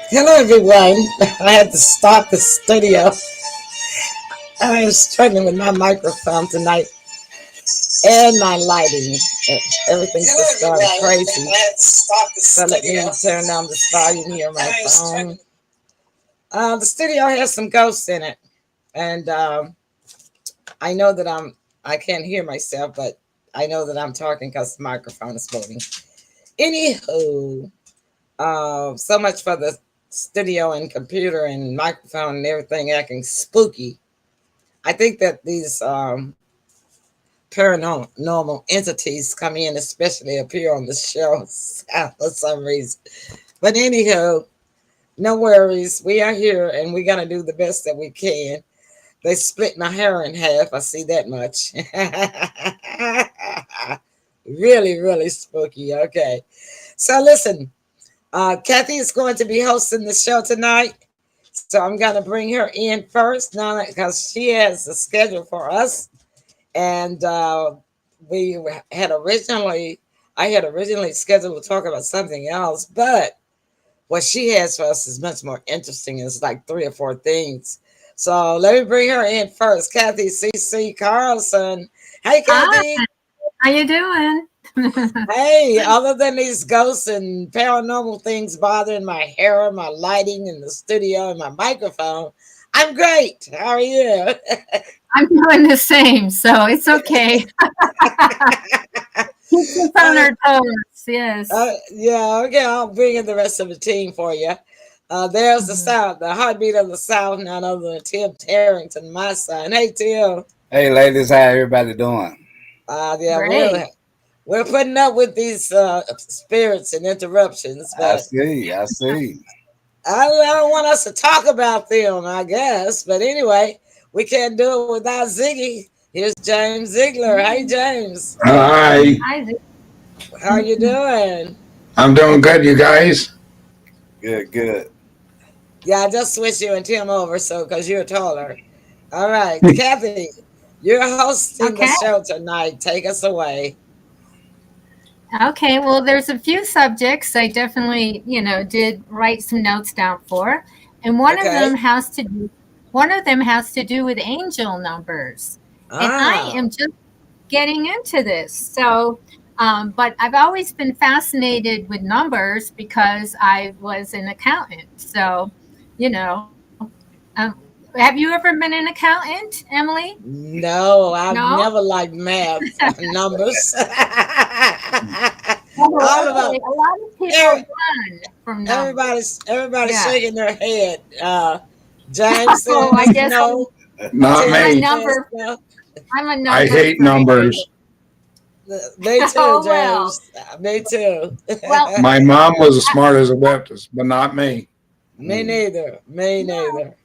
Hello, everyone. I had to stop the studio. I am struggling with my microphone tonight and my lighting. Everything's just started crazy. So let me turn down this volume here on my phone. The studio has some ghosts in it, and I know that I can't hear myself, but I know that I'm talking because the microphone is moving. Anywho, so much for the studio and computer and microphone and everything acting spooky. I think that these paranormal entities come in, especially appear on the show for some reason. But anyhow, no worries. We are here and we got to do the best that we can. They split my hair in half. I see that much. Really, really spooky. Okay. So listen, Kathy is going to be hosting the show tonight. So I'm going to bring her in first now because she has a schedule for us. And we had originally, I had originally scheduled to talk about something else, but what she has for us is much more interesting. It's like three or four things. So let me bring her in first. Kathy CC Carlson. Hey, Hi, Kathy. how you doing? Hey, other than these ghosts and paranormal things bothering my hair, my lighting in the studio, and my microphone, I'm great. How are you? I'm doing the same, so it's okay. Keeps us on uh, our toes. Yes. yeah, okay, I'll bring in the rest of the team for you. There's the Mhm. South, the heartbeat of the South, none other than Tim Harrington, my son. Hey, Tim. Hey, ladies, how everybody doing? Yeah, Great. we're putting up with these spirits and interruptions, I but see, I see. I don't want us to talk about them, I guess. But anyway, we can't do it without Ziggy. Here's James Ziegler. Hey, Mhm. James. Hi, Hi, How are you doing? I'm doing good, you guys. Good, good. Yeah, I just switched you and Tim over so because you're taller. All right, Kathy, you're hosting the okay. show tonight. Take us away. Okay. Well, there's a few subjects I definitely, did write some notes down for, and Okay. one of them has to do with angel numbers, and I Ah, am just getting into this. So, but I've always been fascinated with numbers because I was an accountant. So, you know, have you ever been an accountant, Emily? no, I've No? never liked math numbers. All Oh, about okay. A lot of people every, run from numbers. everybody's Yeah. shaking their head. James Oh, says I guess no. Not I'm a Tim me. says number. no. I'm a I number hate freak. numbers. Me too, Oh well. James. Me too. Well, My mom was as smart as a whip, but not me. Me Mm. neither. Me no. neither.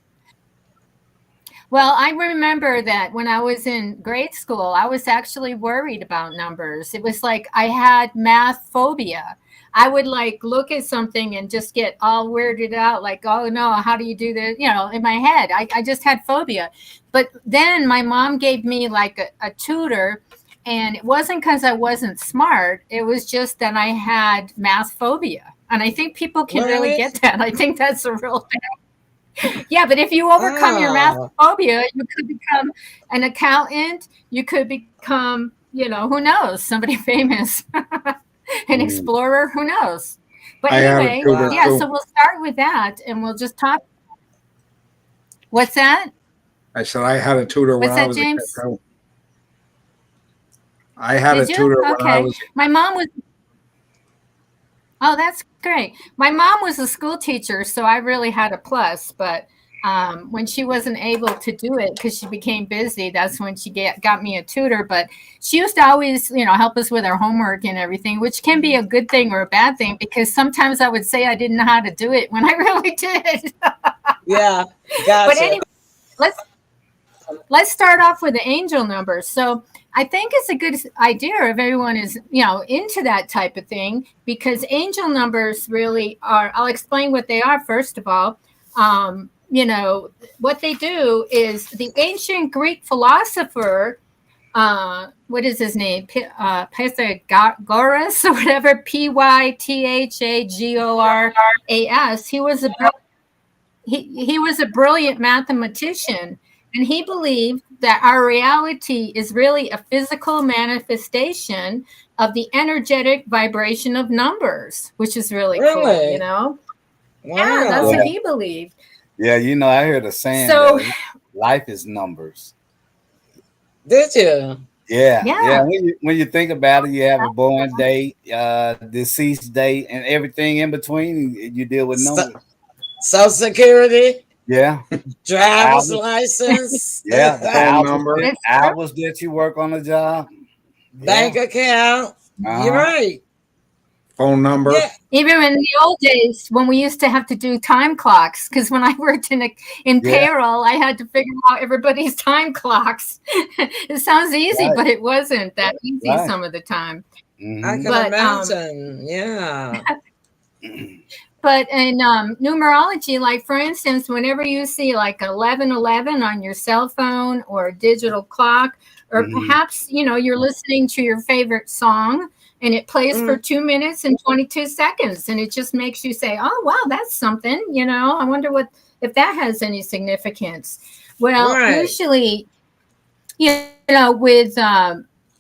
Well, I remember that when I was in grade school, I was actually worried about numbers. It was like I had math phobia. I would like look at something and just get all weirded out, like, oh no, how do you do this? In my head, I just had phobia. But then my mom gave me like a tutor, and it wasn't because I wasn't smart, it was just that I had math phobia. And I think people can really Really? get that. I think that's a real yeah, but if you overcome your math Oh. phobia, you could become an accountant. You could become, who knows, somebody famous, an Mm. explorer, who knows. But I had a anyway, tutor yeah, Wow. so too. we'll start with that and we'll just talk. What's that? I said I had a tutor when What's I that, was a kid James? too. I had a Did you? tutor when I Okay. was. My mom was, oh, that's great. My mom was a school teacher, so I really had a plus. But when she wasn't able to do it because she became busy, that's when she got me a tutor. But she used to always, help us with our homework and everything, which can be a good thing or a bad thing because sometimes I would say I didn't know how to do it when I really did. Yeah. But Gotcha. anyway, let's let's start off with the angel numbers. So I think it's a good idea if everyone is, into that type of thing, because angel numbers really are, I'll explain what they are first of all. What they do is the ancient Greek philosopher what is his name? Pythagoras or whatever, Pythagoras. He was a brilliant mathematician, and he believed that our reality is really a physical manifestation of the energetic vibration of numbers, which is really cool, Really? you know? Wow. Yeah, that's Yeah. what he believed. Yeah, you know, I heard a saying So- that life is numbers. Did you? Yeah, Yeah. yeah. When you think about it, you have a born date, deceased date, and everything in between. You deal with So- numbers. Social Security, Yeah, driver's Hours. license, yeah. The Phone number. hours that you work on the job. bank account. You're Uh-huh. right. Phone number. Yeah. Even in the old days when we used to have to do time clocks, because when I worked in Yeah. payroll, I had to figure out everybody's time clocks. It sounds easy, Right. but it wasn't that easy Right. some of the time. I Mhm. can But, imagine. Yeah. But in numerology, like for instance, whenever you see like 1111 on your cell phone or a digital clock, or Mhm. perhaps, you know, you're listening to your favorite song and it plays for 2 minutes and 22 seconds, and it just makes you say, oh, wow, that's something, you know, I wonder if that has any significance. Well, Right. usually, you know, with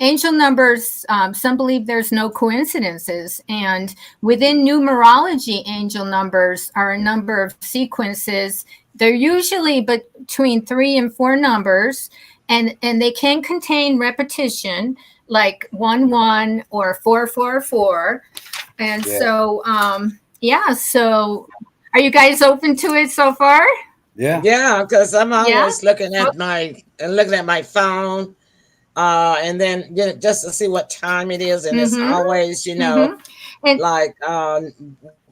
angel numbers, some believe there's no coincidences. And within numerology, angel numbers are a number of sequences. They're usually between 3 and 4 numbers, and they can contain repetition, like 11 or 444. And Yeah. so, yeah. So, are you guys open to it so far? Yeah. Yeah, because I'm Yeah. always looking at my phone, and then just to see what time it is, and it's Mhm. always, Mhm. And like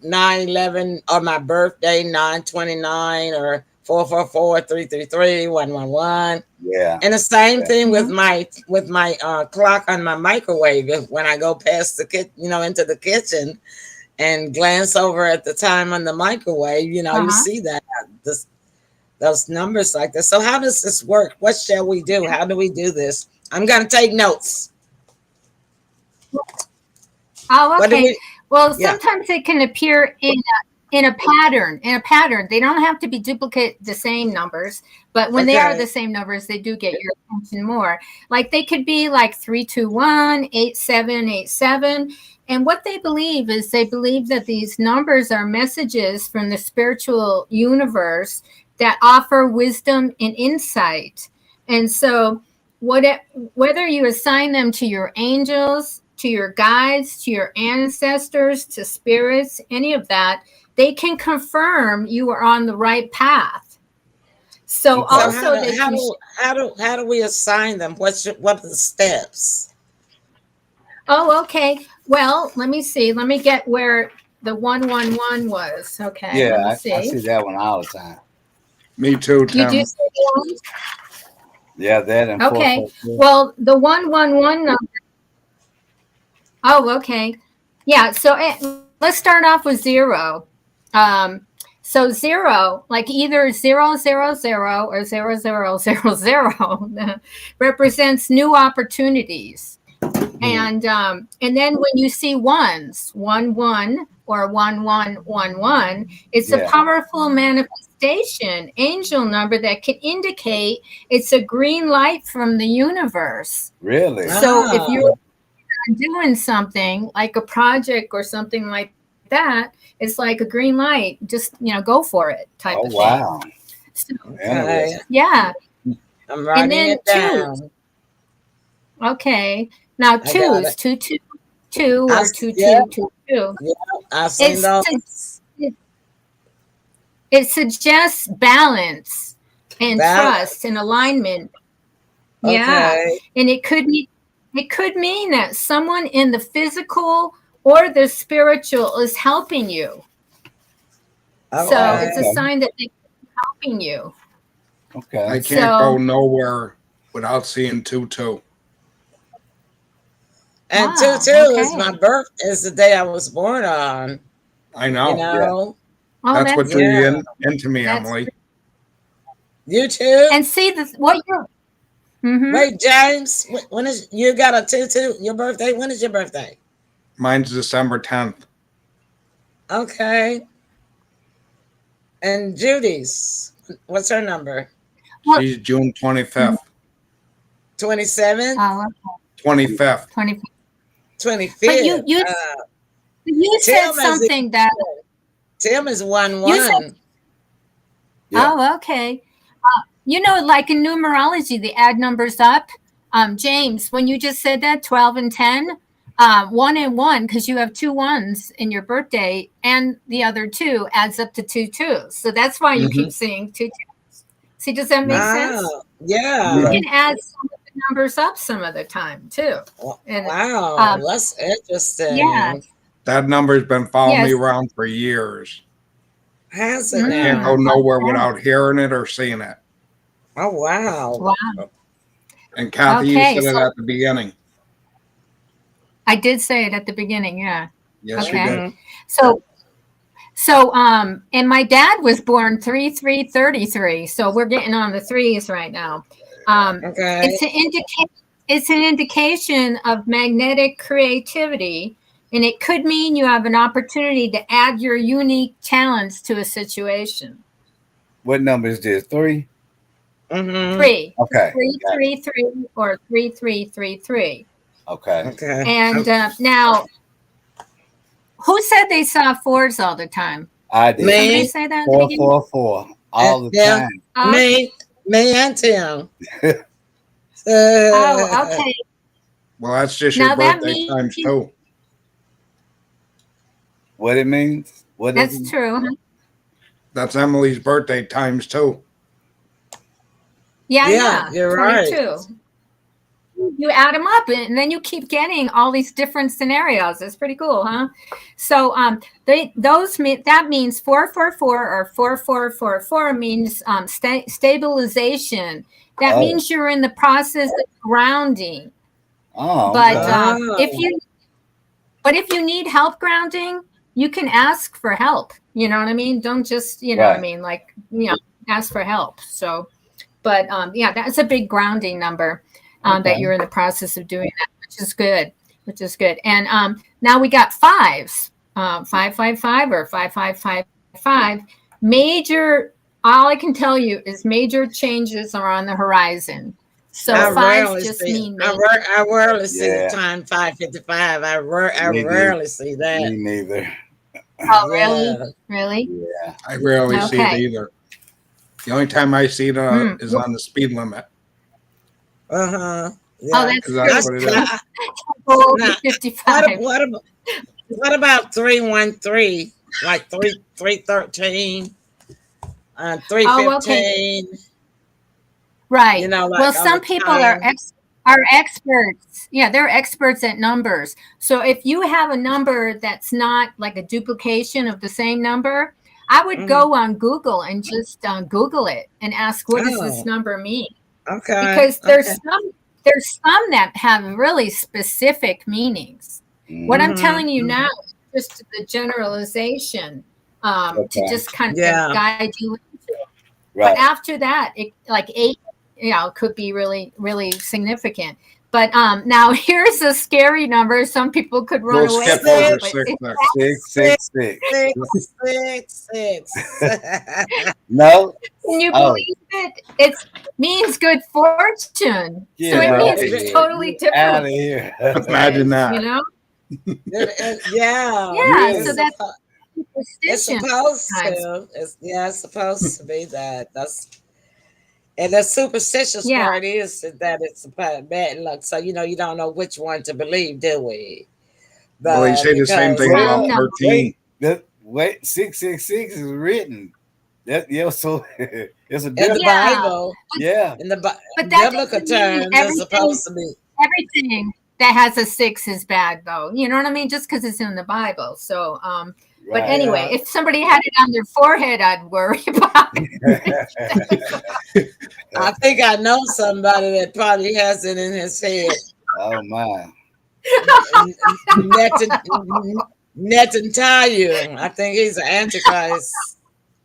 9/11 or my birthday 9/29 or 444 333 111. Yeah. And the same Yeah. thing with my clock on my microwave. When I go past the into the kitchen and glance over at the time on the microwave, you see that those numbers like this. So how does this work? What shall we do? How do we do this? I'm gonna take notes. oh, What do okay. we? Well, Yeah. sometimes it can appear in a pattern. In a pattern, they don't have to be duplicate the same numbers, but when they are Okay. the same numbers, they do get your attention more. Like they could be like 321, 8787. And what they believe is they believe that these numbers are messages from the spiritual universe that offer wisdom and insight. And so, whether you assign them to your angels, to your guides, to your ancestors, to spirits, any of that, they can confirm you are on the right path. So Okay. So also they can how do we assign them? What are the steps? Oh, okay. Well, let me see. Let me get where the 111 was. Okay, let me Yeah, I see. see that one all the time. Me too, You Tim. do see the one? Yeah, that and Okay. 444. Well, the 111 number. Oh, okay. Yeah. So let's start off with 0. So 0, like either 000 or 0000, represents new opportunities. And then when you see ones, 11 or 1111, it's a Yeah. powerful manifestation angel number that can indicate it's a green light from the universe. Really? So if Ah. you're doing something like a project or something like that, it's like a green light. Just go for it type Oh of wow. thing. So, Okay. Interesting. yeah. I'm writing then it down. Okay. Now I got twos, it. 222 I or s- 2222. Yeah, I've seen It's those. It suggests balance and Balance. trust and alignment. Yeah. Okay. And it could mean that someone in the physical or the spiritual is helping you. So it's a Okay. sign that they're helping you. Okay. I can't So- go nowhere without seeing 22. And Wow, 22 is okay. my birth. Is the day I was born on. I know. You know. Oh, That's what drew Yeah. you into me, That's Emily. You too. and see what you're Mm-hmm. Wait, James, when is you got a 2-2? Your birthday? When is your birthday? Mine's December 10th. Okay. And Judy's, what's her number? Well, She's June 25th. 27th? oh, 25th. 20. 25th. But you said Tim is something that Tim is 1-1. you said. Yeah. Oh, okay. You know, like in numerology, they add numbers up. James, when you just said that, 12 and 10, 1 and 1, because you have 2 1s in your birthday, and the other 2 adds up to 2 2s. So that's why you keep saying 2 2s. See, does that make sense? Yeah. You can add some of the numbers up some of the time, too. And, Wow, that's interesting. yeah. That number's been following me Yes. around for years. Has it Can't now? go nowhere without hearing it or seeing it. Oh, wow. Wow. And Kathy, Okay, you said so- it at the beginning. I did say it at the beginning, yeah. Yes, Okay. you did. So, and my dad was born 3/3/33. So we're getting on the threes right now. Okay. It's an indication of magnetic creativity, and it could mean you have an opportunity to add your unique talents to a situation. What number is this? 3? Mm-hmm. 3. Okay. 333 or 3333. Okay. Okay. And now, who said they saw 4s all the time? I did. Me. Somebody say that? 444 all the Yeah. time. Oh, Me and Tim. oh, okay. Well, that's just Now your that birthday means- times 2. What it means? What is That's it? true. That's Emily's birthday times 2. Yeah, you're 22. right. You add them up, and then you keep getting all these different scenarios. It's pretty cool, huh? So that means 444 or 4444 means stabilization. That Oh. means you're in the process of grounding. Oh, But okay. if you need help grounding, you can ask for help. You know what I mean? Don't just what I Right. mean, like ask for help. So, but yeah, that's a big grounding number. That Okay. you're in the process of doing that, which is good. And now we got 5s, 555 or 5555. All I can tell you is major changes are on the horizon. So I 5s rarely just see. mean I rarely see Yeah. the time 5:55. I Me rarely see Me that. neither. Oh, really? Yeah. Really? Yeah. I rarely see it Okay. either. The only time I see it is on the speed limit. Uh-huh. Yeah. Oh, that's 'Cause that's true. what it is. Oh, Nah, 55. what about 313? Like 313, 315. Right. You know, like well, all some the people are time. experts. Yeah, they're experts at numbers. So if you have a number that's not like a duplication of the same number, I would go on Google and just Google it and ask, what does this Oh. number mean? Okay. Because there's some that have really specific meanings. What I'm telling you now is just the generalization to just kind of guide you into it. Right. But after that, it like 8, could be really, really significant. But now here's a scary number. Some people could run We'll away skip from over it, but 6 it's- next. 666. 666. No. Can you Oh. believe it? It means good fortune. Get So it out means of it's here. totally Get out different. of here. Imagine that. You know? Yeah. Yeah. Really? So that's It's superstition. supposed sometimes. to. It's supposed to be that. And the superstitious Yeah. part is that it's about bad luck. So you don't know which one to believe, do we? Well, they say the same thing Well, about no. 13. Wait, 666 is written. So it's a In the difference. Yeah. Bible, Yeah. in the But that biblical doesn't mean terms, it's everything- supposed to be. Everything that has a 6 is bad, though. You know what I mean? Just because it's in the Bible. So, but Right. anyway, if somebody had it on their forehead, I'd worry about it. I think I know somebody that probably has it in his head. Oh my. Netanyahu. I think he's an antichrist.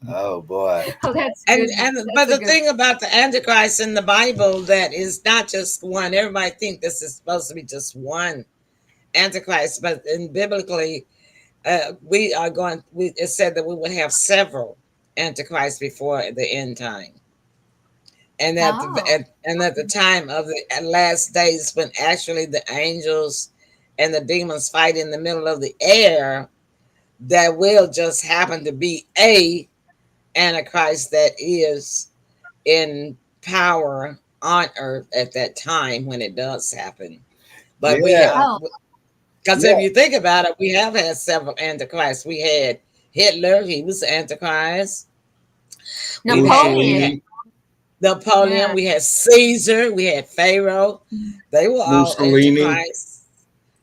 Oh boy. Oh, that's And good. and That's but a the good. thing about the Antichrist in the Bible that is not just one. Everybody think this is supposed to be just one Antichrist, but in biblically, we are going. It said that we would have several Antichrists before the end time, and Oh, at the time of the last days, when actually the angels and the demons fight in the middle of the air, that will just happen to be a Antichrist that is in power on earth at that time when it does happen. But we Yeah. have, oh, because if Yeah. you think about it, we have had several antichrists. We had Hitler, he was antichrist. We had Napoleon. Mussolini, Napoleon, Yeah. we had Caesar, we had Pharaoh. They were all Mussolini. antichrists.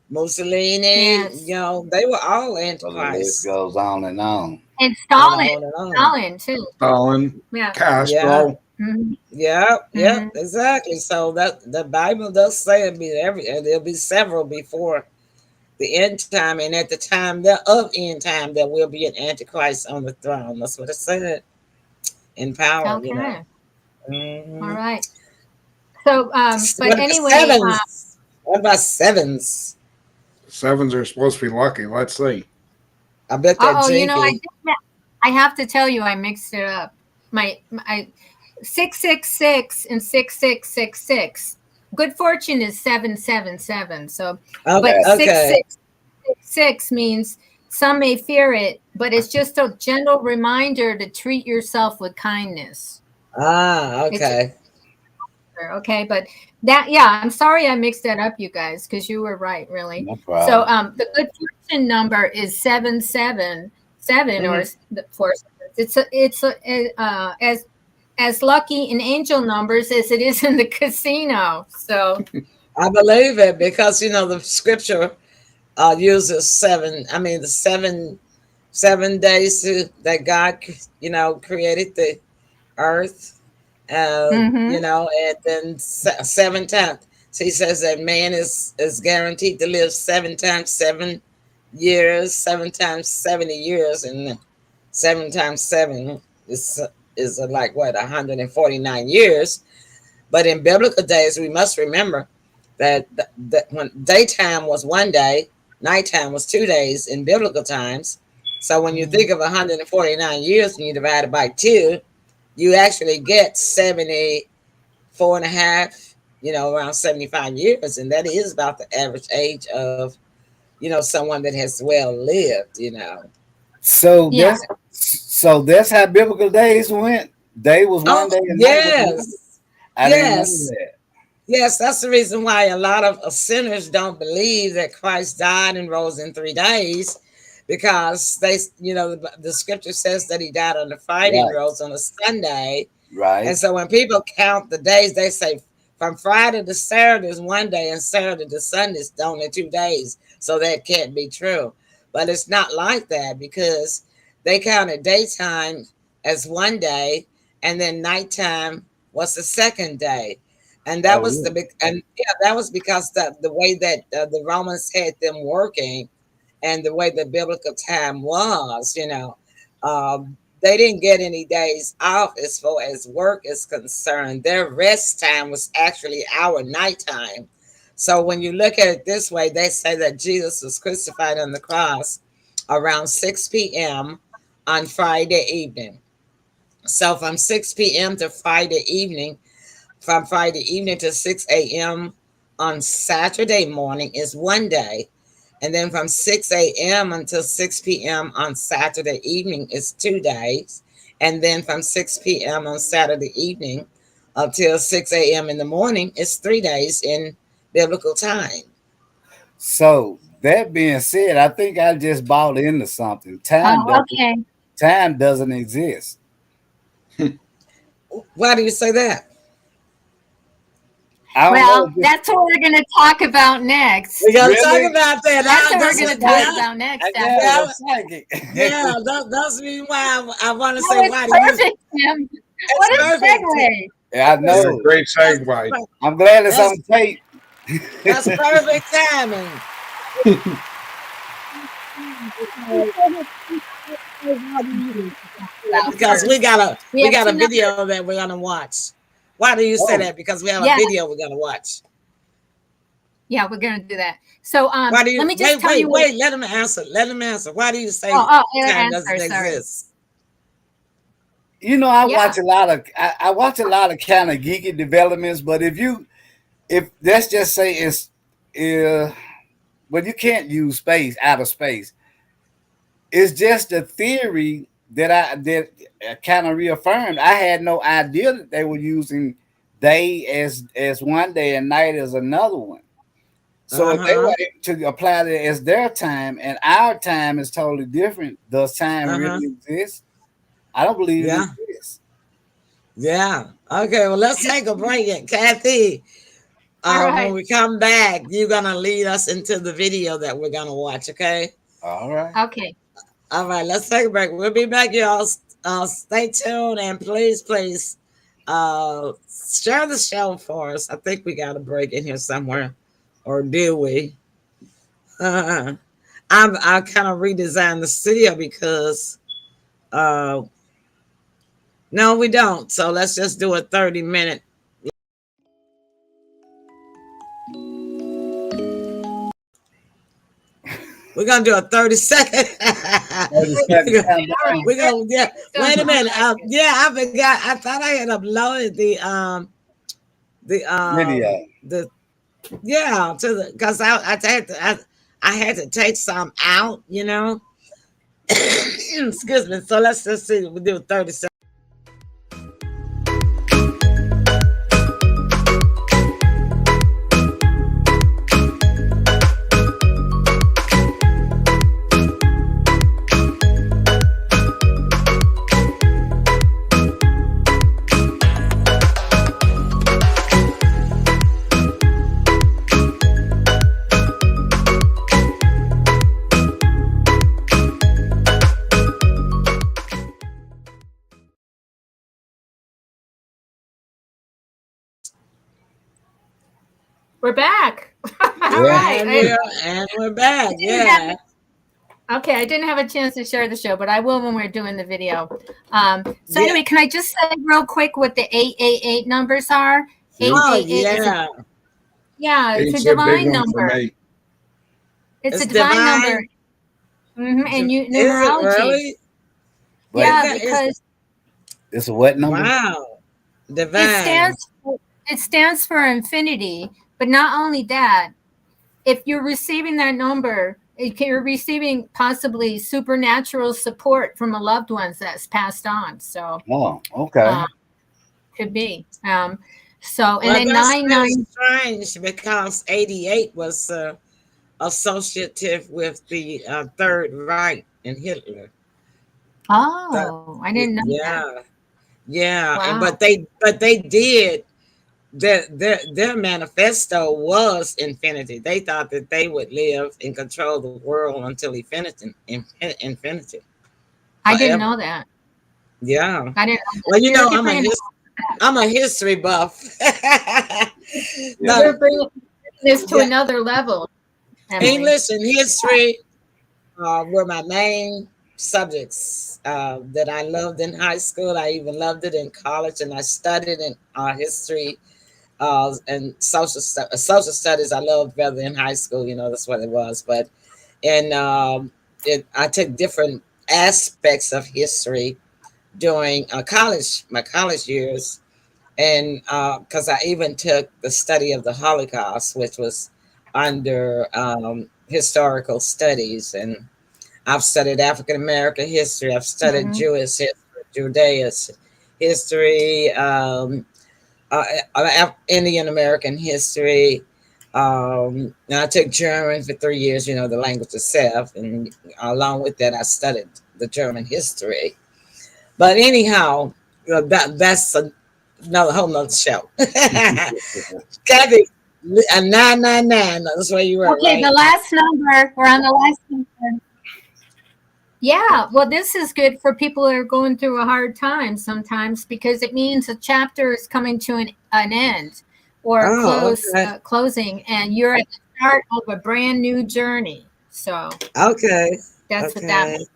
Mussolini, Yes. they were all So the list antichrists. goes on and on. And On Stalin. and on and on. Stalin too. Stalin, Yeah. Yeah. Castro. Hmm. Yep, Hmm. yep, exactly. So that the Bible does say there'll be several before the end time, and at the time of end time, there will be an antichrist on the throne. That's what it said in power. Okay. All Hmm. right. So, but What about anyway, sevens? What about sevens? Sevens are supposed to be lucky. Let's see. I bet that I Jinky. did I have to tell you, I mixed it up. My 666 and 6666. Good fortune is 777. So, Okay, but okay. 6666 means some may fear it, but it's just a gentle reminder to treat yourself with kindness. It's Okay. okay, but yeah, I'm sorry I mixed that up, you guys, because you were right, really. No So, problem. the good fortune number is 777 or Hmm. the four. It's as lucky in angel numbers as it is in the casino. So, I believe it because the scripture uses seven. I mean, the seven days that God created the earth, mm-hmm. and then seven times. So he says that man is guaranteed to live 7 times 7 years, 7 times 70 years, and 7 times 7 is like what 149 years. But in biblical days, we must remember that when daytime was one day, nighttime was 2 days in biblical times. So when you think of 149 years and you divide it by two, you actually get 74 and a half, around 75 years. And that is about the average age of, someone that has well lived. So Yeah. that's how biblical days went. Day was Oh, one day and night was another. yes. I didn't know Yes. that. Yes, that's the reason why a lot of sinners don't believe that Christ died and rose in 3 days, because the scripture says that he died on a Friday and Right, rose on a Sunday. And right. so when people count the days, they say from Friday to Saturday is one day, and Saturday to Sunday is only 2 days. So that can't be true. But it's not like that, because they counted daytime as one day, and then nighttime was the second day. And that Oh, was the really? big, and yeah, that was because the way that the Romans had them working, and the way the biblical time was. They didn't get any days off as far as work is concerned. Their rest time was actually our nighttime. So when you look at it this way, they say that Jesus was crucified on the cross around 6 p.m. on Friday evening. So from 6 p.m. to Friday evening, from Friday evening to 6 a.m. on Saturday morning is one day. And then from 6 a.m. until 6 p.m. on Saturday evening is 2 days. And then from 6 p.m. on Saturday evening until 6 a.m. in the morning is 3 days in biblical time. So that being said, I think I just bought into something. Oh, okay. Time doesn't exist. Why do you say that? I don't know. Well, that's what we're going to talk about next. We're going to talk Really? about that. That's what we're That's going what, to talk yeah, about next. Yeah, yeah, I'm psychic. yeah. That's the reason why I want to That say, was why do you? perfect, Tim. It's What a perfect. segue. Yeah, I That's, Yeah, know. great that's, segue. I'm glad it's that's, on tape. that's perfect timing. Because we got We have a two numbers. video that we're gonna watch. Why do you say that? Because we have a Yeah. video we're gonna watch. Yeah, we're gonna do that. So Why do you let me just tell you. wait, let him answer. Let him answer. Why do you say Oh, time answer, doesn't sorry. exist? You know, I Yeah. watch a lot of I watch a lot of kind of geeky developments, but if let's just say it's well, you can't use space, outer space. It's just a theory that I kind of reaffirmed. I had no idea that they were using day as one day and night as another one. So if they Uh-huh. were able to apply that as their time and our time is totally different, does time Uh-huh. really exist? I don't believe Yeah. it exists. Yeah. Okay, well, let's take a break. Kathy, All right. when we come back, you're gonna lead us into the video that we're gonna watch, okay? All right. Okay. All right, let's take a break. We'll be back, y'all. Stay tuned and please, share the show for us. I think we got a break in here somewhere, or do we? I kind of redesigned the studio because no, we don't. So let's just do a 30-minute. We're gonna do a 30-second. We're gonna wait a minute. Yeah, I forgot. I thought I had uploaded Video. because I had to take some out, Excuse me. So let's just see. We do 30 seconds. We're back. All Yeah. right. And we're back. Yeah. Okay, I didn't have a chance to share the show, but I will when we're doing the video. So Yeah. anyway, can I just say real quick what the 888 numbers are? Oh 888 yeah. it's It's a a big divine one for number. me. It's a It's divine divine? number. And Is it numerology. really? Yeah, Is it- because It's a what number? wow. Divine. it stands for infinity. But not only that, if you're receiving that number, you're receiving possibly supernatural support from a loved one that's passed on. So Oh, okay. could be. So and Well, then that's 99. strange because 88 was associative with the Third Reich and Hitler. Oh, I didn't know that. Yeah. Wow. But they did their manifesto was infinity. They thought that they would live and control the world until infinity. I didn't Forever. know that. Yeah. I didn't know Well, that. I'm a history buff. You're bringing this to another level. Emily. English and history were my main subjects that I loved in high school. I even loved it in college, and I studied in history and social studies. I loved better in high school. That's what it was. But I took different aspects of history during my college years, and because I even took the study of the Holocaust, which was under historical studies, and I've studied African American history. I've studied Jewish history, Judean history, Indian American history. And I took German for 3 years, the language itself, and along with that, I studied the German history. But anyhow, that's another whole nother show. Kathy, 999. That's where you were. Okay, right? the last number. We're on the last number. Yeah, well, this is good for people who are going through a hard time sometimes because it means a chapter is coming to an end or closing, and you're at the start of a brand new journey. So okay, that's what that means.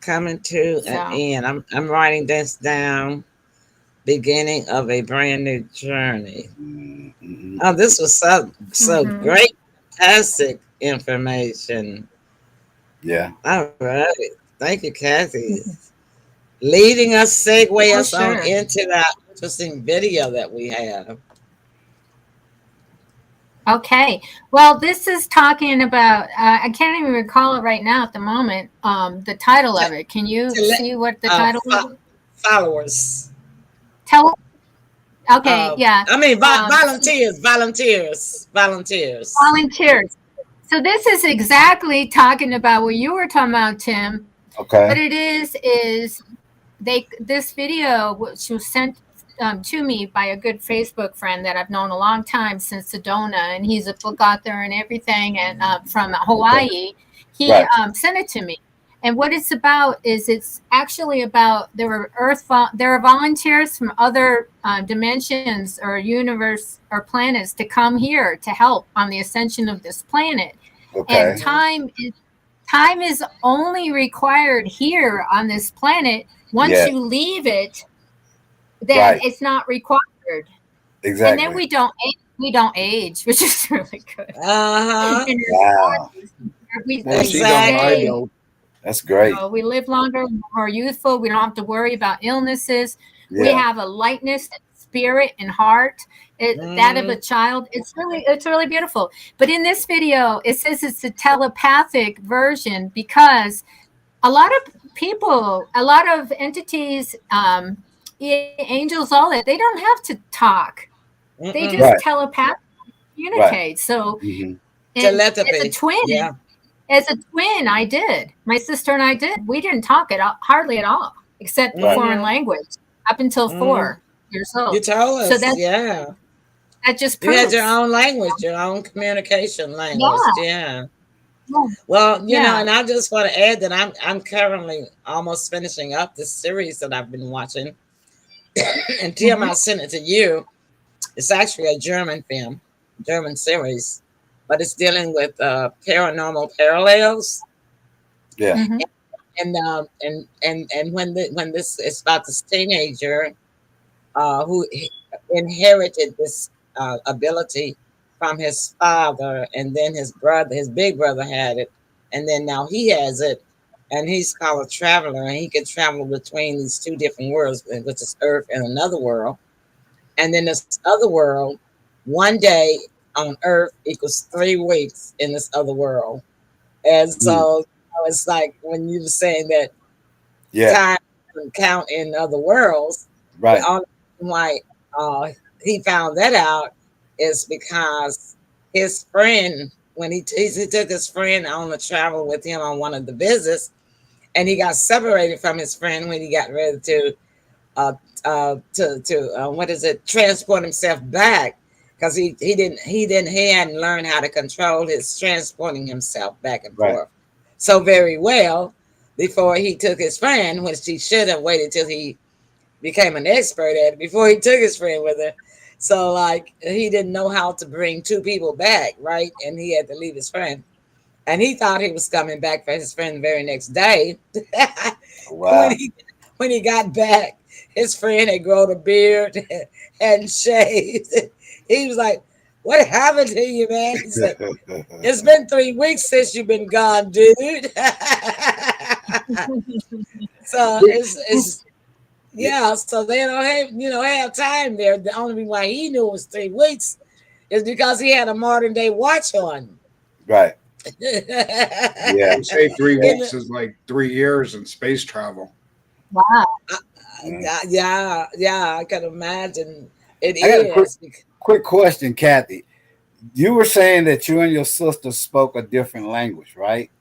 coming to an end. I'm writing this down. Beginning of a brand new journey. Mm-hmm. Oh, this was so great, fantastic information. Yeah. All right, thank you, Kathy, leading us, segue us on Sure. into that interesting video that we have. Okay. Well, this is talking about, I can't even recall it right now at the moment, the title of it. Can you see what the title is? Followers. Tell. Okay, yeah. I mean, volunteers. Volunteers. So this is exactly talking about what you were talking about, Tim. Okay. What it is this video, which was sent to me by a good Facebook friend that I've known a long time, since Sedona, and he's a book author and everything, and from Hawaii. He sent it to me. And what it's about is it's actually about there are volunteers from other dimensions or universe or planets to come here to help on the ascension of this planet. Okay. And time is only required here on this planet. Once you leave it, then it's not required. Exactly. And then we don't age, which is really good. Wow. Exactly. That's great. We live longer, more youthful. We don't have to worry about illnesses. We have a lightness, spirit, and heart. That of a child. It's really beautiful. But in this video, it says it's a telepathic version because a lot of people, a lot of entities, angels, all that, they don't have to talk. They just telepathically communicate. So telepathy. As a twin, as a twin, I did. My sister and I did. We didn't talk hardly at all, except foreign language, up until 4 years old. You told us, so that just proves. You had your own language, your own communication language. Yeah. Well, you know, and I just want to add that I'm currently almost finishing up this series that I've been watching. And Tim, I sent it to you. It's actually a German series, but it's dealing with paranormal parallels. Yeah. And when this is about this teenager who inherited this ability from his father, and then his big brother had it, and then now he has it, and he's called a traveler, and he can travel between these two different worlds, which is Earth and another world. And then this other world, one day on Earth equals 3 weeks in this other world. And so it's like when you were saying that time doesn't count in other worlds. Right. The only reason why he found that out is because his friend, when he took his friend on a travel with him on one of the visits, and he got separated from his friend when he got ready to transport himself back, because he hadn't learned how to control his transporting himself back and forth so very well before he took his friend, which he should have waited till he became an expert at it before he took his friend with her. So like he didn't know how to bring 2 people back, right? And he had to leave his friend, and he thought he was coming back for his friend the very next day. Wow. When he got back, his friend had grown a beard and shaved. He was like, "What happened to you, man?" He said, "It's been 3 weeks since you've been gone, dude." So it's so they don't have time there. The only reason why he knew it was 3 weeks is because he had a modern day watch on. Right. They say 3 weeks is like 3 years in space travel. Wow. Yeah, I can imagine. I got a quick question, Kathy. You were saying that you and your sister spoke a different language, right?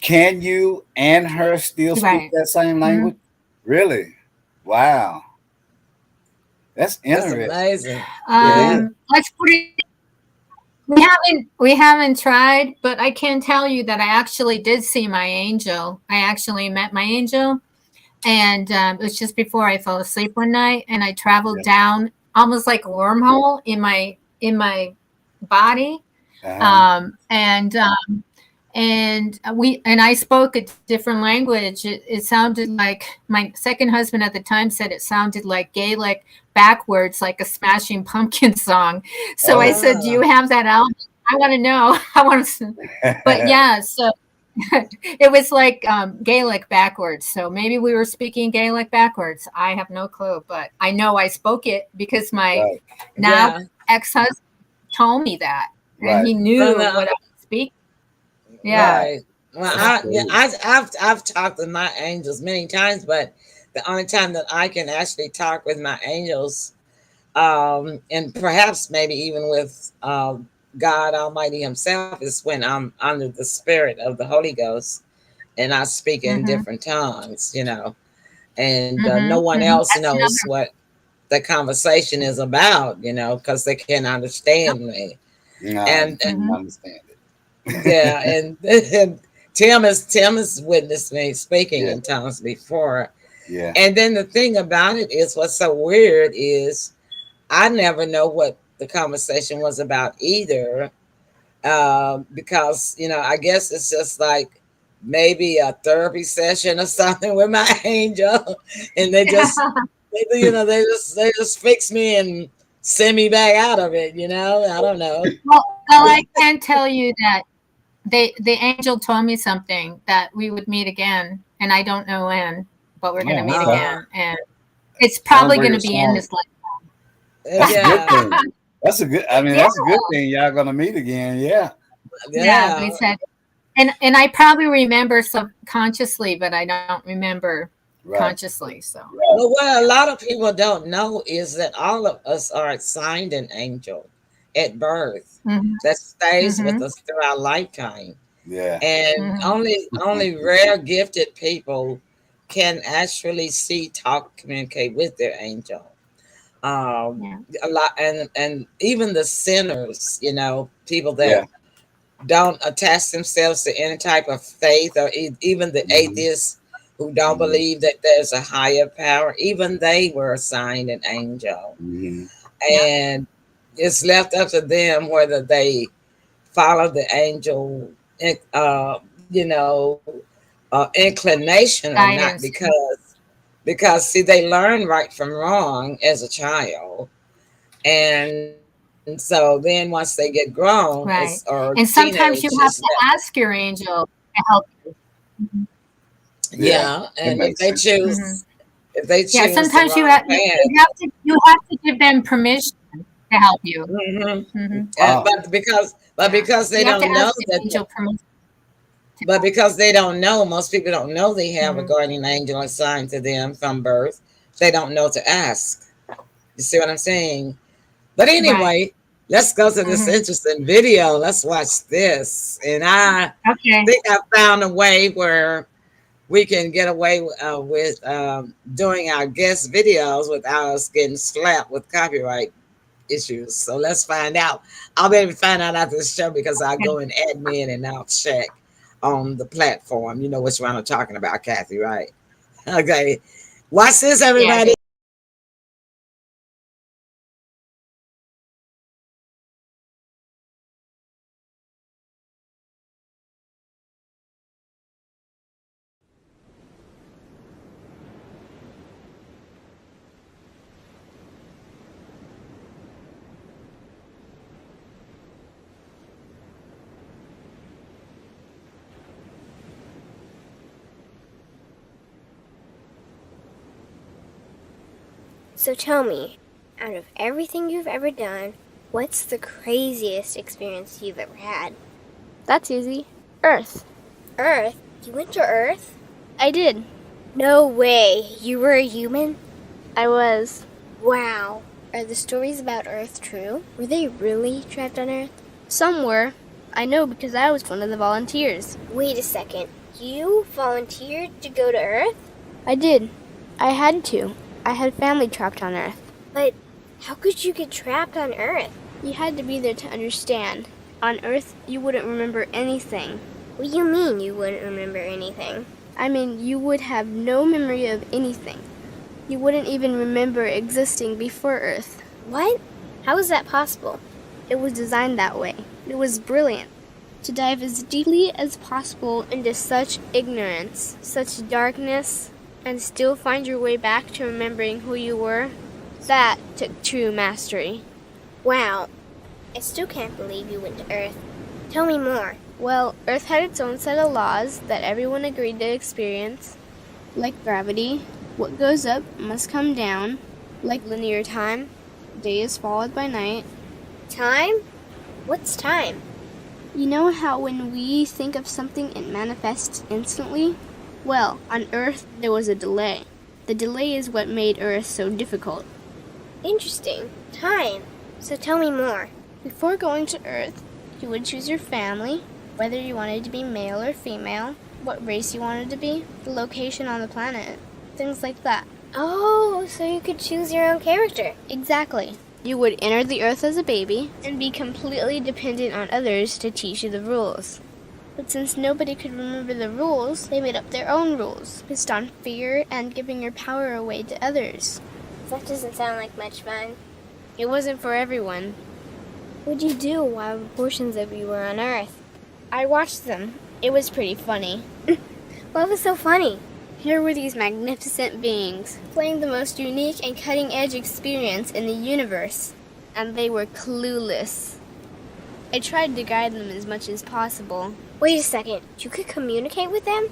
Can you and her still speak that same language? Really? Wow. That's interesting. That's amazing. Let's put it. We haven't tried, but I can tell you that I actually did see my angel. I actually met my angel, and it was just before I fell asleep one night, and I traveled down almost like a wormhole in my body, and and I spoke a different language. It sounded like, my second husband at the time said it sounded like Gaelic backwards, like a Smashing Pumpkin song. So I said, "Do you have that album? I want to know." I want to, but yeah. So it was like Gaelic backwards. So maybe we were speaking Gaelic backwards. I have no clue, but I know I spoke it because my now ex-husband told me that, and he knew what I was speaking. Yeah. Right. Well, I've talked with my angels many times, but the only time that I can actually talk with my angels, and perhaps maybe even with God Almighty Himself, is when I'm under the Spirit of the Holy Ghost, and I speak in different tongues, and no one else knows what the conversation is about, because they can't understand me. No, and understand it. Yeah, and Tim has witnessed me speaking in tongues before. Yeah. And then the thing about it is, what's so weird is I never know what the conversation was about either, because I guess it's just like maybe a therapy session or something with my angel, and they just they just fix me and send me back out of it. I don't know. Well, I can tell you that the angel told me something, that we would meet again, and I don't know when, but we're going to meet again, and it's probably going to be in this lifetime. That's a good thing. That's a good. I mean, that's a good thing. Y'all going to meet again. Yeah. Yeah. He said, and I probably remember subconsciously, but I don't remember consciously. So. Well, what a lot of people don't know is that all of us are assigned an angel at birth that stays with us through our lifetime. Yeah. And only rare gifted people can actually see, talk, communicate with their angel. A lot, and even the sinners, people that don't attach themselves to any type of faith, or even the atheists who don't believe that there's a higher power, even they were assigned an angel. And it's left up to them whether they follow the angel, inclination or not, because see, they learn right from wrong as a child, and so then once they get grown, and sometimes you have to ask your angel to help you. And if they choose. Sometimes you have to give them permission to help you. But because they don't know that. But because they don't know, most people don't know they have a guardian angel assigned to them from birth. They don't know to ask. You see what I'm saying? But anyway, let's go to this interesting video. Let's watch this. And I think I found a way where we can get away with doing our guest videos without us getting slapped with copyright issues. So let's find out. I'll be able to find out after the show, because I'll go in admin and I'll check on the platform. You know which one I'm talking about, Kathy, right? Okay. Watch this, everybody. So tell me, out of everything you've ever done, what's the craziest experience you've ever had? That's easy. Earth. Earth? You went to Earth? I did. No way. You were a human? I was. Wow. Are the stories about Earth true? Were they really trapped on Earth? Some were. I know because I was one of the volunteers. Wait a second. You volunteered to go to Earth? I did. I had to. I had family trapped on Earth. But how could you get trapped on Earth? You had to be there to understand. On Earth, you wouldn't remember anything. What do you mean you wouldn't remember anything? I mean, you would have no memory of anything. You wouldn't even remember existing before Earth. What? How is that possible? It was designed that way. It was brilliant. To dive as deeply as possible into such ignorance, such darkness, and still find your way back to remembering who you were, that took true mastery. Wow. I still can't believe you went to Earth. Tell me more. Well, Earth had its own set of laws that everyone agreed to experience, like gravity. What goes up must come down, like linear time. Day is followed by night. Time? What's time? You know how when we think of something it manifests instantly? Well, on Earth there was a delay. The delay is what made Earth so difficult. Interesting. Time. So tell me more. Before going to Earth, you would choose your family, whether you wanted to be male or female, what race you wanted to be, the location on the planet, things like that. Oh, so you could choose your own character. Exactly. You would enter the Earth as a baby and be completely dependent on others to teach you the rules. But since nobody could remember the rules, they made up their own rules, based on fear and giving your power away to others. That doesn't sound like much fun. It wasn't for everyone. What'd you do while portions of you were on Earth? I watched them. It was pretty funny. What was so funny? Here were these magnificent beings, playing the most unique and cutting-edge experience in the universe, and they were clueless. I tried to guide them as much as possible. Wait a second. You could communicate with them?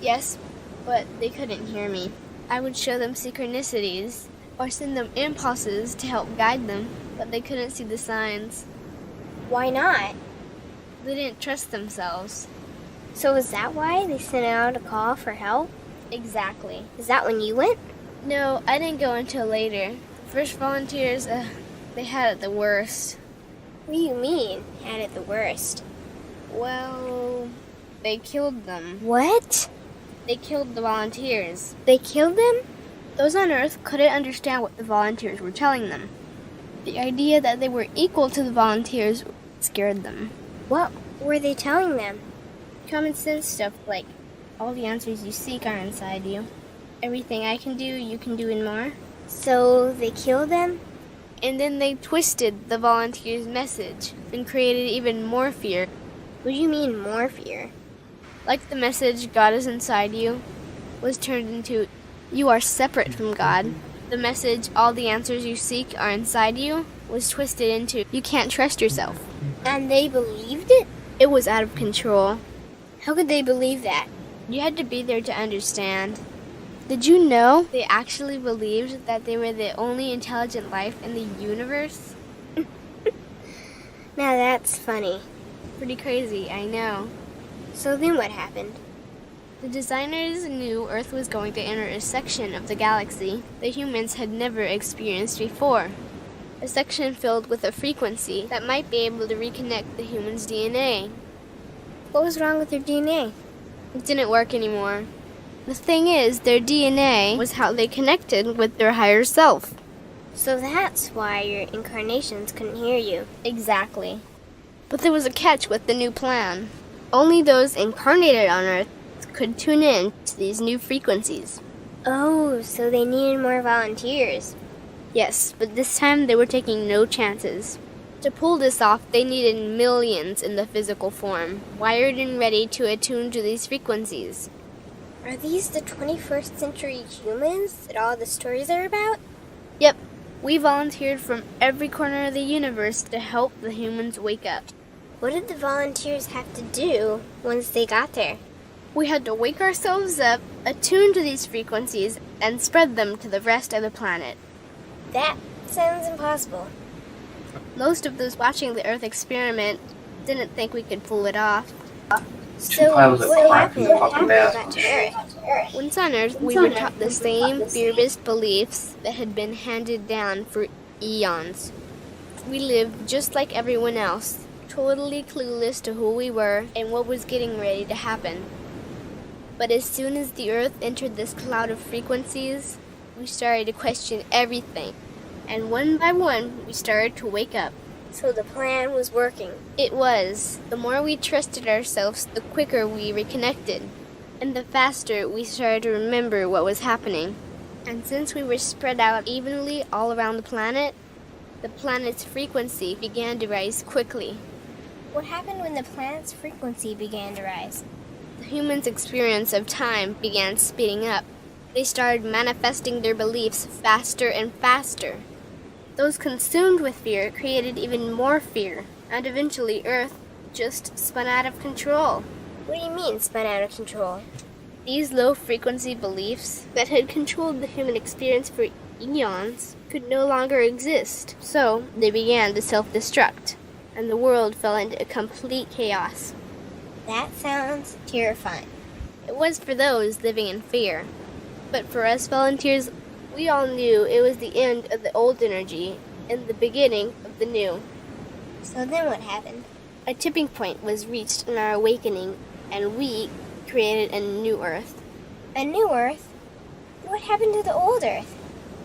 Yes, but they couldn't hear me. I would show them synchronicities, or send them impulses to help guide them, but they couldn't see the signs. Why not? They didn't trust themselves. So is that why they sent out a call for help? Exactly. Is that when you went? No, I didn't go until later. The first volunteers, they had it the worst. What do you mean, had it the worst? Well, they killed them. What? They killed the volunteers. They killed them? Those on Earth couldn't understand what the volunteers were telling them. The idea that they were equal to the volunteers scared them. What were they telling them? Common sense stuff like, all the answers you seek are inside you. Everything I can do, you can do and more. So they killed them? And then they twisted the volunteers' message and created even more fear. What do you mean more fear? Like the message, God is inside you, was turned into, you are separate from God. The message, all the answers you seek are inside you, was twisted into, you can't trust yourself. And they believed it? It was out of control. How could they believe that? You had to be there to understand. Did you know they actually believed that they were the only intelligent life in the universe? Now that's funny. Pretty crazy, I know. So then what happened? The designers knew Earth was going to enter a section of the galaxy that humans had never experienced before. A section filled with a frequency that might be able to reconnect the human's DNA. What was wrong with their DNA? It didn't work anymore. The thing is, their DNA was how they connected with their higher self. So that's why your incarnations couldn't hear you. Exactly. But there was a catch with the new plan. Only those incarnated on Earth could tune in to these new frequencies. Oh, so they needed more volunteers. Yes, but this time they were taking no chances. To pull this off, they needed millions in the physical form, wired and ready to attune to these frequencies. Are these the 21st century humans that all the stories are about? Yep, we volunteered from every corner of the universe to help the humans wake up. What did the volunteers have to do once they got there? We had to wake ourselves up, attune to these frequencies, and spread them to the rest of the planet. That sounds impossible. Most of those watching the Earth experiment didn't think we could pull it off. So what happened after we got to Earth? Once on Earth, we were taught the same fear-based beliefs that had been handed down for eons. We lived just like everyone else, totally clueless to who we were and what was getting ready to happen. But as soon as the Earth entered this cloud of frequencies, we started to question everything. And one by one, we started to wake up. So the plan was working. It was. The more we trusted ourselves, the quicker we reconnected. And the faster we started to remember what was happening. And since we were spread out evenly all around the planet's frequency began to rise quickly. What happened when the planet's frequency began to rise? The humans' experience of time began speeding up. They started manifesting their beliefs faster and faster. Those consumed with fear created even more fear, and eventually Earth just spun out of control. What do you mean, spun out of control? These low-frequency beliefs that had controlled the human experience for eons could no longer exist, so they began to self-destruct, and the world fell into complete chaos. That sounds terrifying. It was for those living in fear, but for us volunteers, we all knew it was the end of the old energy and the beginning of the new. So then what happened? A tipping point was reached in our awakening, and we created a new Earth. A new Earth? What happened to the old Earth?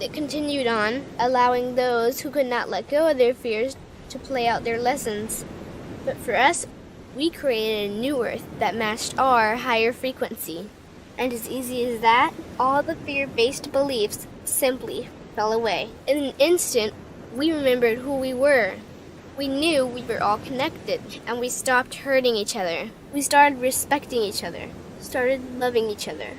It continued on, allowing those who could not let go of their fears to play out their lessons. But for us, we created a new Earth that matched our higher frequency. And as easy as that, all the fear-based beliefs simply fell away. In an instant, we remembered who we were. We knew we were all connected, and we stopped hurting each other. We started respecting each other, started loving each other.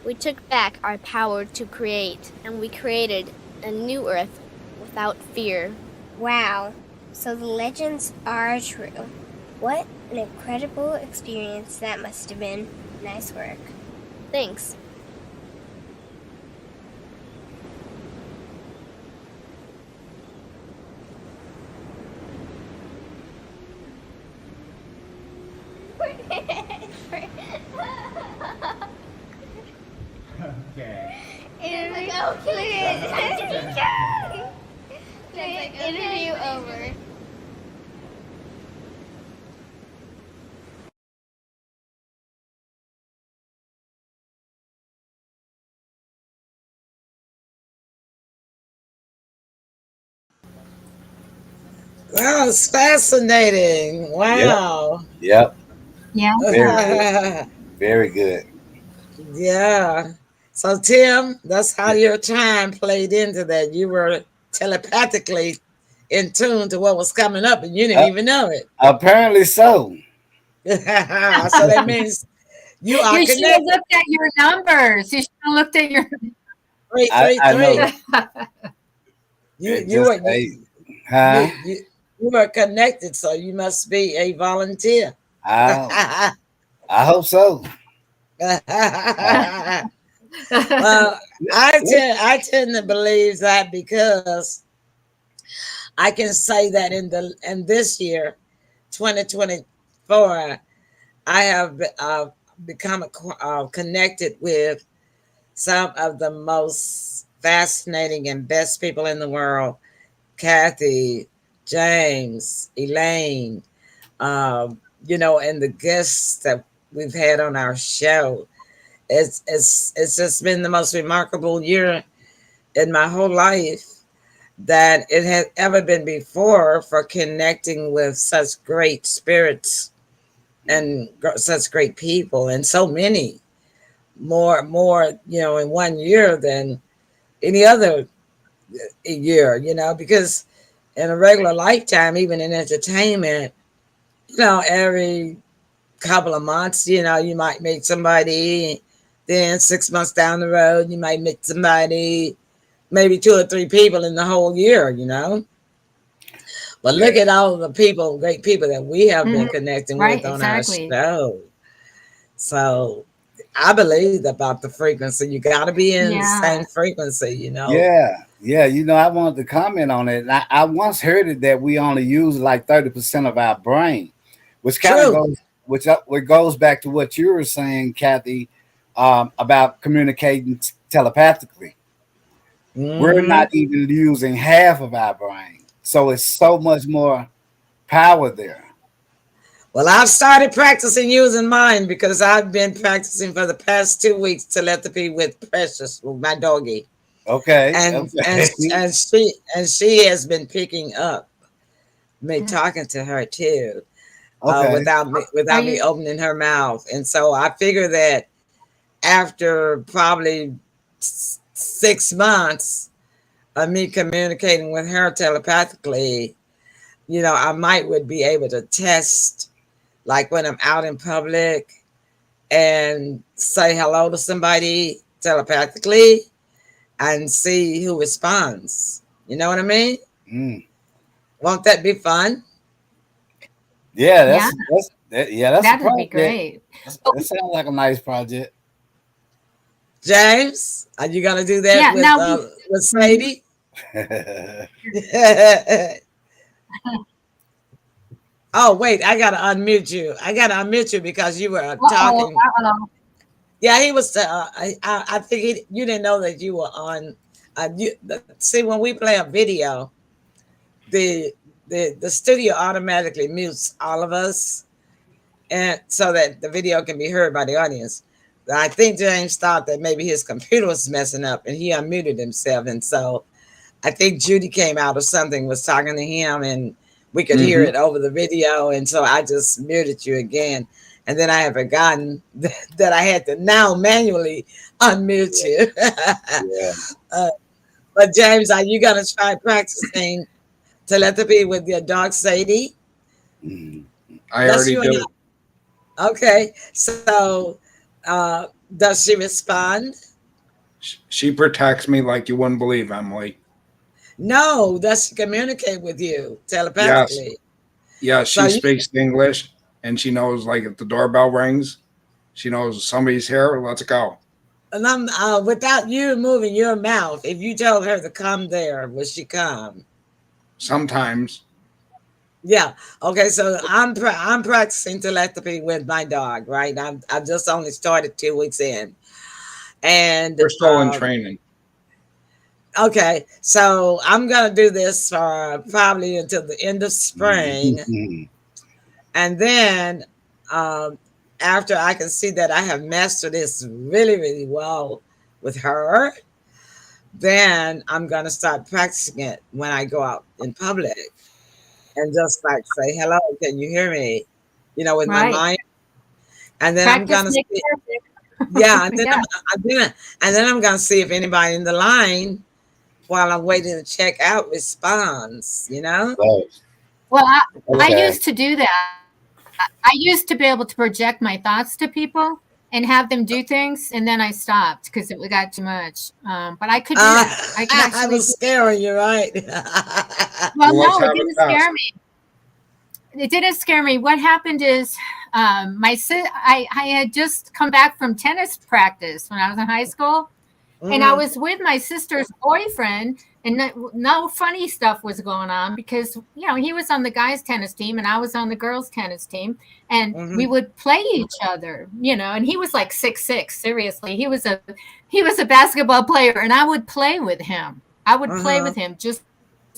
We took back our power to create, and we created a new Earth without fear. Wow. So the legends are true. What an incredible experience that must have been. Nice work. Thanks. Okay. Interview over. Wow, it's fascinating. Wow. Yep. Yeah. Very good. Yeah. So, Tim, that's how your time played into that. You were telepathically in tune to what was coming up, and you didn't even know it. Apparently so. So that means you are You should have connected. looked at your numbers. You should have looked at your. 333. You were connected, so you must be a volunteer. I hope so. Well, I tend to believe that because I can say that in this year, 2024, I have become connected with some of the most fascinating and best people in the world: Kathy, James, Elaine, and the guests that we've had on our show. It's just been the most remarkable year in my whole life that it had ever been before for connecting with such great spirits and such great people, and so many more in 1 year than any other year, because in a regular lifetime, even in entertainment, every couple of months, you might meet somebody. Then 6 months down the road, you might meet somebody, maybe 2 or 3 people in the whole year, But look at all the great people that we have been connecting with on our show. So I believe about the frequency. You got to be in the same frequency, Yeah. I wanted to comment on it. I once heard it that we only use like 30% of our brain, which kind of goes back to what you were saying, Kathy, about communicating telepathically. Mm-hmm. We're not even using half of our brain, so it's so much more power there. Well, I've started practicing using mine because I've been practicing for the past 2 weeks telepathy with Precious, with my doggy. Okay. And she has been picking up me talking to her too, without me opening her mouth. And so I figure that after probably 6 months of me communicating with her telepathically, I might would be able to test, like when I'm out in public and say hello to somebody telepathically and see who responds. You know what I mean? Mm. Won't that be fun? Yeah, Yeah, that's a that would be project. great. That sounds like a nice project. James, are you gonna do that Yeah, now with mhm. Sadie? Oh wait, I gotta unmute you. I gotta unmute you because you were Uh-oh, talking. uh-oh. Yeah, he was. I think you didn't know that you were on. See, when we play a video, the the studio automatically mutes all of us, and so that the video can be heard by the audience. I think James thought that maybe his computer was messing up, and he unmuted himself, and so I think Judy came out or something, was talking to him, and we could hear Hmm. it over the video. And so I just muted you again. And then I had forgotten that I had to now manually unmute you. Yeah. uh, but James, are you going to try practicing telepathy with your dog Sadie? Mm. I That's already you and did. I. Okay. So does she respond? She protects me like you wouldn't believe, Emily. No. Does she communicate with you Yes. telepathically? Yes, So she you speaks English and she knows like if the doorbell rings, she knows somebody's here, let's go. And I'm without you moving your mouth. If you told her to come there, would she come? Sometimes. Yeah. Okay. So I'm practicing telepathy with my dog. Right. I've just only started 2 weeks in, and We're still in training. okay. So I'm gonna do this for probably until the end of spring, Mhm. and then um, after I can see that I have mastered this really really well with her, then I'm gonna start practicing it when I go out in public and just like say hello, can you hear me? With my Right. mind, and then I'm Practice gonna makes see, yeah, perfect. Yeah. and then I'm gonna see if anybody in the line while I'm waiting to check out responds. Close. Well, I Okay. used to do that. I used to be able to project my thoughts to people and have them do things, and then I stopped because it got too much. But I could do Uh, that. I could I actually was do. scaring you, right? Well, Well, let's no, it have a didn't test. scare me. It didn't scare me. What happened is, I had just come back from tennis practice when I was in high school, and I Hmm. was with my sister's boyfriend, and no funny stuff was going on because he was on the guys' tennis team and I was on the girls' tennis team, and we Hmm. would play each other, and he was like 6'6". Seriously, he was a basketball player, and I would play with him. I would play Uh-huh. with him just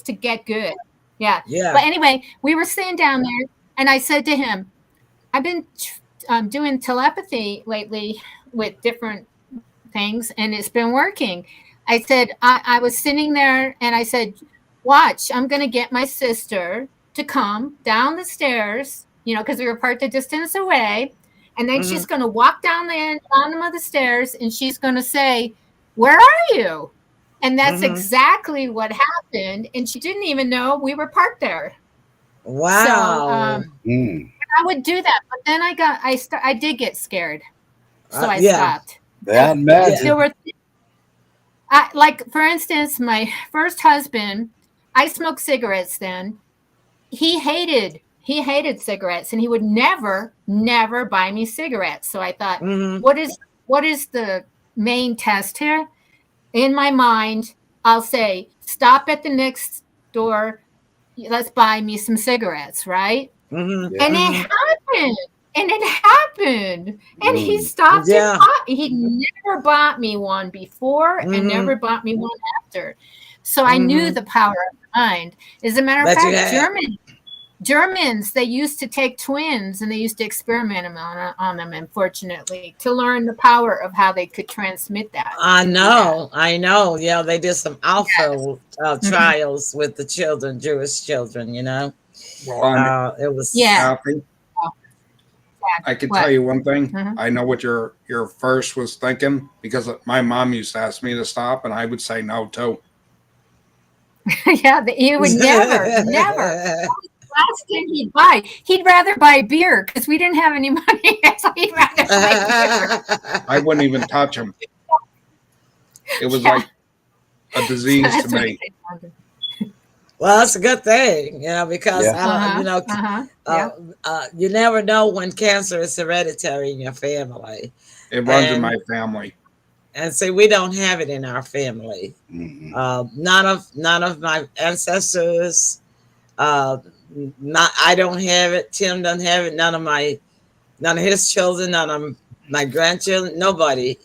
to get good. Yeah, Yeah. but anyway, we were sitting down there, and I said to him, "I've been doing telepathy lately with different things, and it's been working." I said, I was sitting there and I said, "Watch, I'm going to get my sister to come down the stairs, because we were part the distance away. And then Hmm. she's going to walk down the bottom of the stairs and she's going to say, 'Where are you?'" And that's Hmm. exactly what happened. And she didn't even know we were parked there. So Wow. Mm. I would do that. But then I did get scared. So I Yeah. stopped. Yeah, I Yeah. There imagine. were like, for instance, my first husband, I smoked cigarettes then. He hated cigarettes, and he would never buy me cigarettes. So I thought, Hmm. what is the main test here? In my mind, I'll say, stop at the next door, let's buy me some cigarettes, right? Hmm. And Yeah. it Hmm. happened. And it happened. And he Mm. stopped and Yeah. he never bought me one before and Hmm. never bought me one after. So I knew Hmm. the power of the mind. As a matter of That you fact, had. Germans, they used to take twins and they used to experiment on them, unfortunately, to learn the power of how they could transmit that I and do that. know, I know. Yeah, they did some Yes. alpha Mhm. trials with the children, Jewish children. Well, I mean, It was. Yeah. Kathy, Oh, I could tell what? you one thing. Mhm. I know what your first was thinking because my mom used to ask me to stop, and I would say no too. Yeah, you would never, never. last thing he'd buy. He'd rather buy beer because we didn't have any money. So he'd rather buy beer. I wouldn't even touch them. It was Yeah. like a disease That's to what me. he said. Well, that's a good thing, because Yeah. I don't, Yeah. you never know when cancer is hereditary in your family. It runs in And my family. and see, we don't have it in our family. Mhm. None of my ancestors. Not I don't have it. Tim doesn't have it. None of his children. None of my grandchildren. Nobody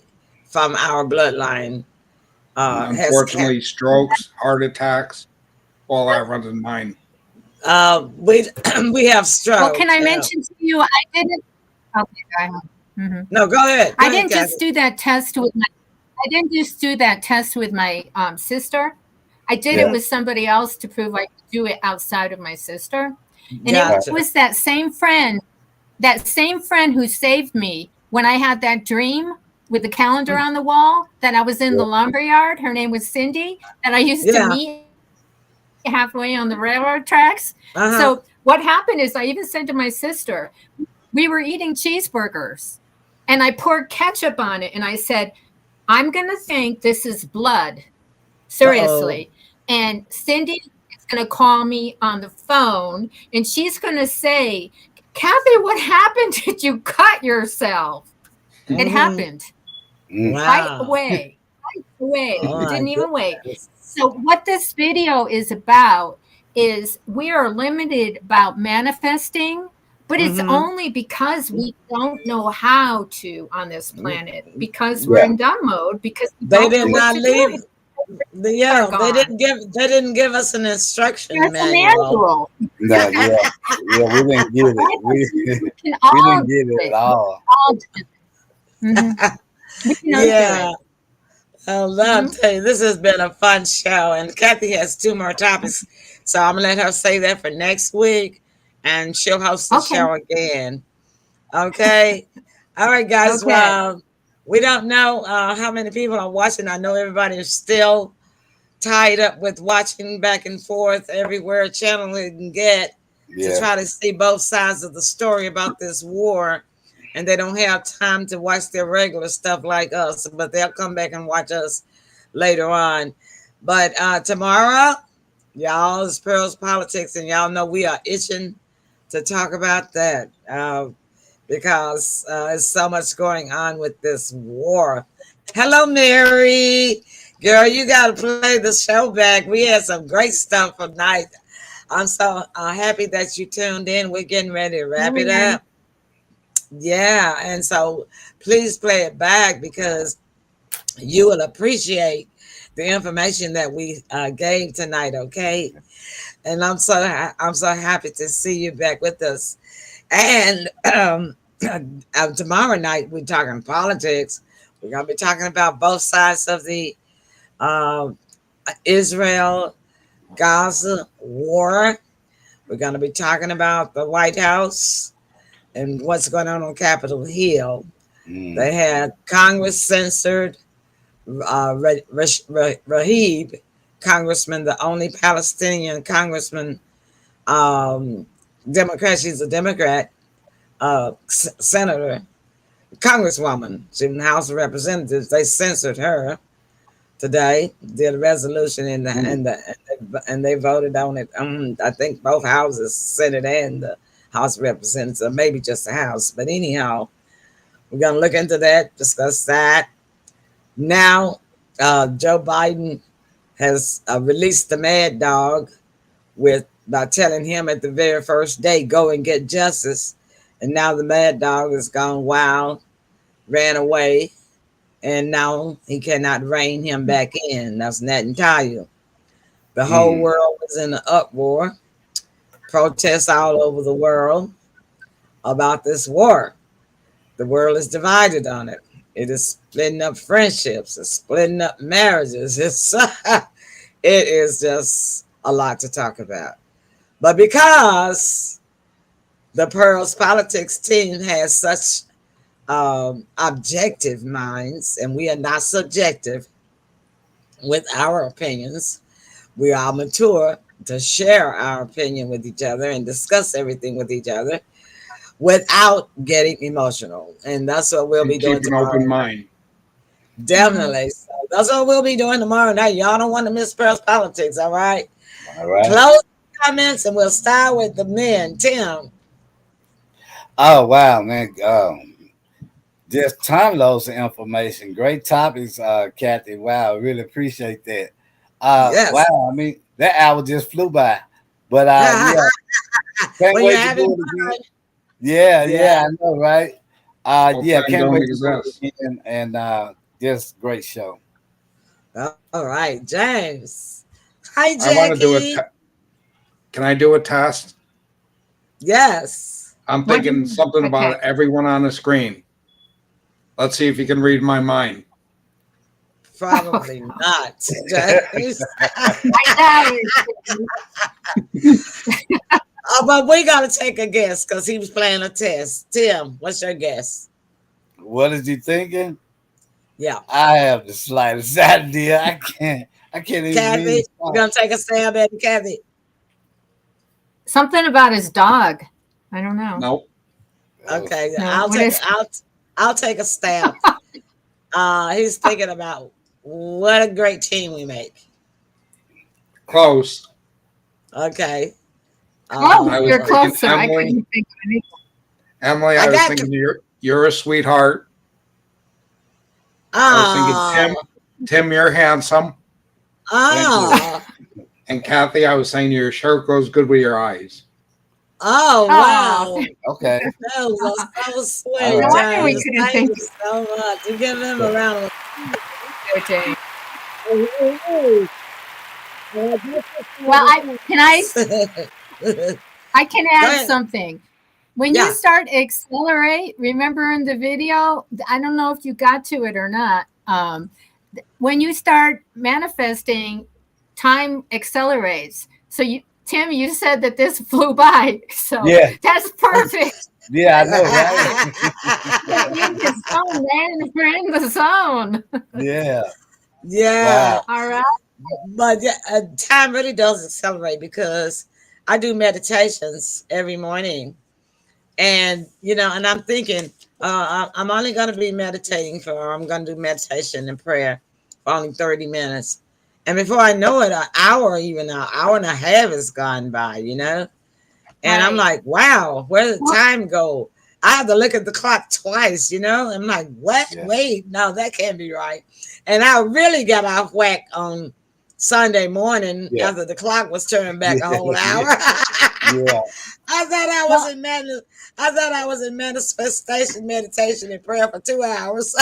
from our bloodline has Unfortunately, strokes, heart attacks, all that runs in mine. we we have stroke. Well, can I mention to you, I didn't. Okay, go ahead. Mhm. No, go ahead. I didn't just do that test with my. I didn't just do that test with my sister. I did Yeah. it with somebody else to prove I could do it outside of my sister. And Gotcha. it was that same friend who saved me when I had that dream with the calendar on the wall that I was in the lumber yard. Her name was Cindy, that I used to meet halfway on the railroad tracks. So what happened is I even said to my sister, we were eating cheeseburgers and I poured ketchup on it and I said, I'm going to think this is blood. Seriously. And Cindy is going to call me on the phone and she's going to say, Cathy, what happened? Did you cut yourself? It happened right away. Right away. Didn't even wait. So what this video is about is we are limited about manifesting, but it's only because we don't know how to on this planet, because we're in dumb mode, because we they don't did know what not to leave. do. They didn't give us an instruction There's a manual. manual. No, yeah, we didn't get it. We can all didn't get it at all. All do it. We can all do Yeah. it. I'll tell you, this has been a fun show, and Cathy has 2 more topics, so I'm gonna let her say that for next week, and she'll host the show again. Okay. All right, guys. Okay. Well, we don't know how many people are watching. I know everybody is still tied up with watching back and forth everywhere channel they can get to try to see both sides of the story about this war. And they don't have time to watch their regular stuff like us, but they'll come back and watch us later on. But tomorrow, y'all, is Pearl's Politics, and y'all know we are itching to talk about that because there's so much going on with this war. Hello, Mary. Girl, you got to play the show back. We had some great stuff tonight. I'm so happy that you tuned in. We're getting ready to wrap it up. Yeah, and so please play it back because you will appreciate the information that we gave tonight. Okay, and I'm so happy to see you back with us. And tomorrow night we're talking politics. We're gonna be talking about both sides of the Israel Gaza war. We're gonna be talking about the White House and what's going on Capitol Hill. They had Congress censored Rahib, congressman, the only Palestinian congressman, Democrat. She's a Democrat senator, congresswoman. She's in the House of Representatives. They censored her today. Did a resolution and they voted on it. I think both houses, Senate and the House of Representatives, or maybe just the House. But anyhow, we're going to look into that, discuss that. Now, Joe Biden has released the mad dog by telling him at the very first day, go and get justice. And now the mad dog has gone wild, ran away, and now he cannot rein him back in. That's Netanyahu. The whole world was in an uproar. Protests all over the world about this war. The world is divided on it. It is splitting up friendships. It's splitting up marriages. It is just a lot to talk about. But because the Pearls Politics team has such objective minds, and we are not subjective with our opinions, we are mature, to share our opinion with each other and discuss everything with each other without getting emotional. And that's what we'll be And doing keep an tomorrow. open mind. Definitely. So that's what we'll be doing tomorrow night. Y'all don't want to miss Pearl's Politics, all right? All right. Close comments, and we'll start with the men. Tim. Oh wow, man. Just ton loads of information. Great topics, Kathy. Wow, really appreciate that. Yes. Wow, I mean that hour just flew by. But yeah, can't When wait you're to having do it fun. again. Yeah, Yeah. I know, right? Hope Yeah, time can't don't wait to do exist. it again. And just great show. All right, James. Hi, I want to do Jackie. Can I do a test? Yes. I'm thinking something about Okay. everyone on the screen. Let's see if you can read my mind. Probably not, James. I know. But we got to take a guess because he was playing a test. Tim, what's your guess? What is you thinking? Yeah. I have the slightest idea. I can't even Kathy, read. you're going to take a stab at it, Kathy? Something about his dog. I don't know. Nope. Okay, No, I'll what take is- I'll take a stab. He's thinking about what a great team we make. Close. Okay. Oh, I was you're thinking closer. I Emily. couldn't think of anything. Emily, I I was got thinking you're a sweetheart. I was thinking Tim, you're handsome. And Kathy, I was saying your shirt goes good with your eyes. Oh, wow. Okay. That was so sweet. All right. No wonder we James. couldn't Thank think you so much. You give him a round of of it. Well, I can add ahead. something. When Yeah. you start accelerate, remember in the video, I don't know if you got to it or not. When you start manifesting, time accelerates. So Tim, you said that this flew by. So Yeah. that's perfect. Yeah, I know, right? You're in the zone, man. We're in the zone. Yeah. Yeah. Wow. All right. But yeah, time really does accelerate because I do meditations every morning. And, and I'm thinking, I'm only going to be meditating I'm going to do meditation and prayer for only 30 minutes. And before I know it, an hour and a half has gone by, And I'm like, wow, where did the time go? I have to look at the clock twice, I'm like, what? Yeah. Wait, no, that can't be right. And I really got off whack on Sunday morning after the clock was turned back a whole hour. Yeah. I thought I was in madness. I thought I was in manifestation, meditation, and prayer for 2 hours. So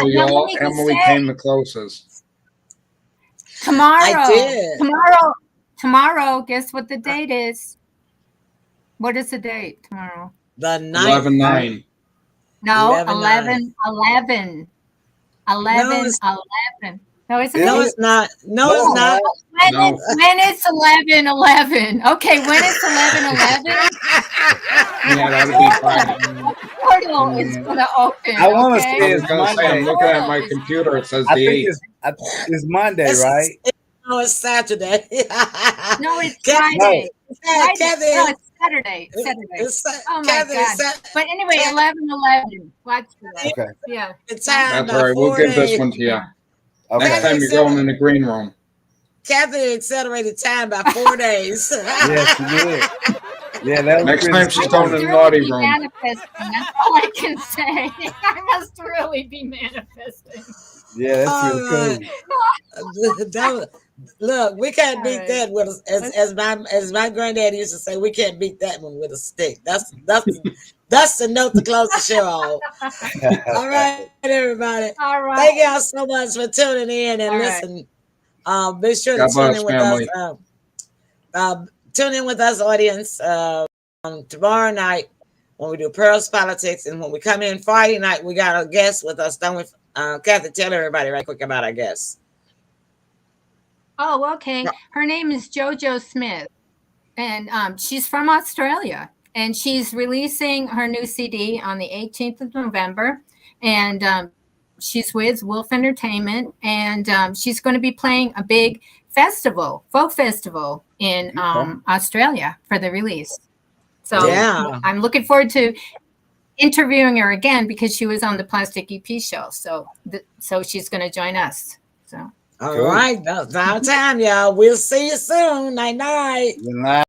y'all, Emily came the closest. Tomorrow. I did. Tomorrow, guess what the date is? What is the date tomorrow? The 9th. 11/9. No, 11/9. 11. No, it's No, it's not. No, it's not. When it's 11/11. Okay, when it's 11/11. Yeah, that'll be fine. The portal is going to open. I want to okay? say I was it's going to say, I'm Monday. looking at my computer. It says I the think 8th. it's Monday, right? No, it's Saturday. No, it's Kathy- Friday. It's Friday. Kathy- No, it's Saturday. Oh my Kathy, God. But anyway, 11/11. Watch that. Okay. Yeah. the time That's by all right. We'll 4 give this days. one to you. Okay. Next time you're going in the green room. Kathy accelerated time by 4 days. Yes, you did. Yeah, that was Next really time she's cool. going in the Really naughty be room. manifesting. That's all I can say. I must really be manifesting. Yeah, that's really That was- Look, we can't All beat right. that with as my granddad used to say. We can't beat that one with a stick. That's the note to close the show off. cool. All right, everybody. All right. Thank y'all so much for tuning in and All right. listen. Be sure to God tune bless, in with family. us. Tune in with us, audience, on tomorrow night when we do Pearl's Politics, and when we come in Friday night, we got a guest with us. Don't we, Kathy? Tell everybody right quick about our guest. Oh, okay. Her name is JoJo Smith, and she's from Australia, and she's releasing her new CD on the 18th of November, and she's with Wolf Entertainment, and she's going to be playing a big folk festival in Australia for the release. So Yeah. I'm looking forward to interviewing her again because she was on the Plastic EP show. So so she's going to join us. So all right, that's our time, y'all. We'll see you soon. Night night. Good night.